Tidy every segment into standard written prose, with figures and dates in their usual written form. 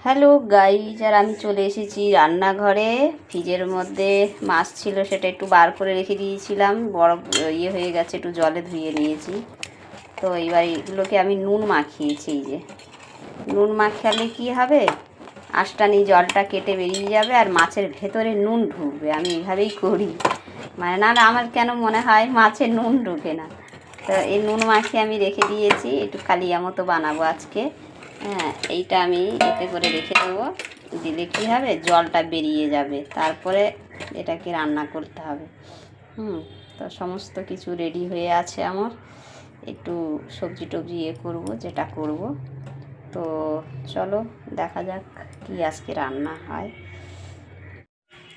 Hello guys, আর আমি চলে এসেছি রান্নাঘরে। ফ্রিজের মধ্যে মাছ ছিল, সেটা একটু বার করে রেখে দিয়েছিলাম, বরফ হয়ে গেছে, একটু জলে ধুয়ে নিয়েছি। তো এবার এগুলোকে আমি নুন মাখিয়েছি। এই যে নুন মাখালে কি হবে, আঁশটানি জলটা কেটে বেরিয়ে যাবে আর মাছের ভেতরে নুন ঢুকবে। আমি এইভাবেই করি, মানে না আমার কেন মনে হয় মাছে নুন ঢুকে না। তো এই নুন মাখিয়ে আমি রেখে দিয়েছি, একটু কালিয়া মতো বানাবো আজকে। হ্যাঁ, এইটা আমি এতে করে রেখে দেবো, দিলে কী হবে, জলটা বেরিয়ে যাবে, তারপরে এটাকে রান্না করতে হবে। তো সমস্ত কিছু রেডি হয়ে আছে আমার, একটু সবজি টবজি করবো, যেটা করব। তো চলো দেখা যাক কি আজকে রান্না হয়।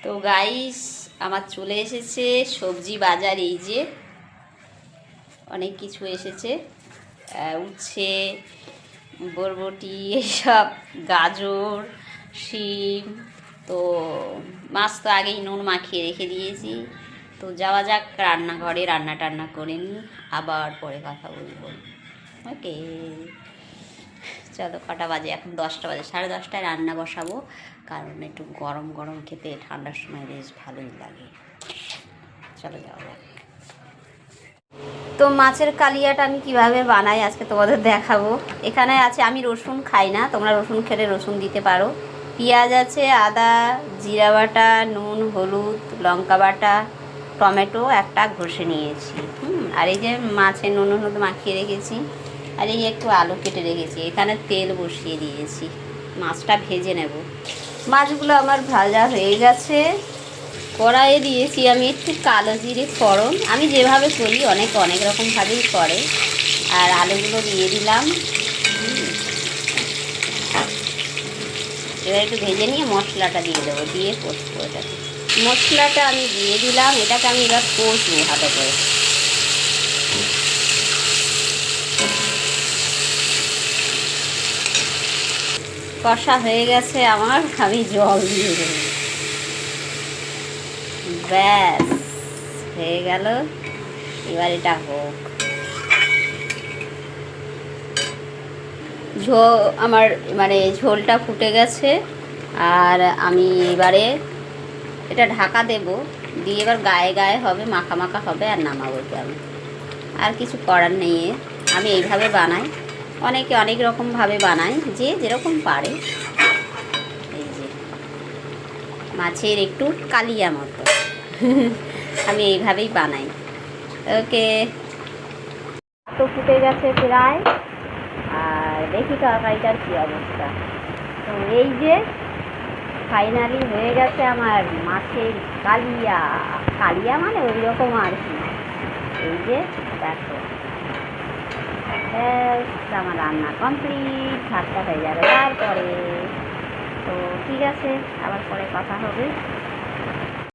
তো গাইস, আমার চলে এসেছে সবজি বাজার। এই যে অনেক কিছু এসেছে, উচ্ছে, বরবটি, এইসব, গাজর, শিম। তো মাছ তো আগেই নুন মাখিয়ে রেখে দিয়েছি। তো যাওয়া যাক রান্নাঘরে, রান্না টান্না করে নিই, আবার পরে কথা বলবো। ওকে, চলো। কটা বাজে এখন? 10টা বাজে। 10:30টায় রান্না বসাবো, কারণ একটু গরম গরম খেতে ঠান্ডার সময় বেশ ভালোই লাগে। চলো যাওয়া যাক। তো মাছের কালিয়াটা আমি কিভাবে বানাই আজকে তোমাদের দেখাবো। এখানে আছে, আমি রসুন খাই না, তোমরা রসুন খেলে রসুন দিতে পারো। পেঁয়াজ আছে, আদা, জিরা বাটা, নুন, হলুদ, লঙ্কা বাটা, টমেটো একটা ঘষে নিয়েছি। আর এই যে মাছের নুন হলুদ মাখিয়ে রেখেছি, আর এই একটু আলু কেটে রেখেছি। এখানে তেল বসিয়ে দিয়েছি, মাছটা ভেজে নেব। মাছগুলো আমার ভাজা হয়ে গেছে। কড়াইয়ে দিয়েছি আমি একটু কালো জিরে ফোড়ন, আমি যেভাবে করি, অনেক রকমভাবেই করে। আর আলুগুলো দিয়ে দিলাম। এবার একটু ভেজে নিয়ে মশলাটা দিয়ে দেবো, দিয়ে কষবো এটাকে। মশলাটা আমি দিয়ে দিলাম, এটাকে আমি এবার কষবো ভালো করে। কষা হয়ে গেছে আমার, আমি জল দিয়ে দেবো। ব্যাস হয়ে গেল, এবার এটা হোক। আমার মানে ঝোলটা ফুটে গেছে, আর আমি এবারে এটা ঢাকা দেব, দিয়ে এবার গায়ে গায়ে হবে, মাখা মাখা হবে, আর নামাবো। আমি আর কিছু করার নেই, আমি এইভাবে বানাই। অনেকে অনেক রকমভাবে বানায়, যে যেরকম পারে। এই যে মাছের একটু কালিয়া মতো আমি এইভাবেই বানাই। ওকে, তো ফুটে গেছে প্রায়, আর দেখি তরকারিটার কী অবস্থা। তো এই যে ফাইনালি হয়ে গেছে আমার মাছের কালিয়া। কালিয়া মানে ওই রকম আর কি। এই যে দেখো, আমার রান্না কমপ্লিট, ভাতটা হয়ে যাবে তারপরে। তো ঠিক আছে, আবার পরে কথা হবে।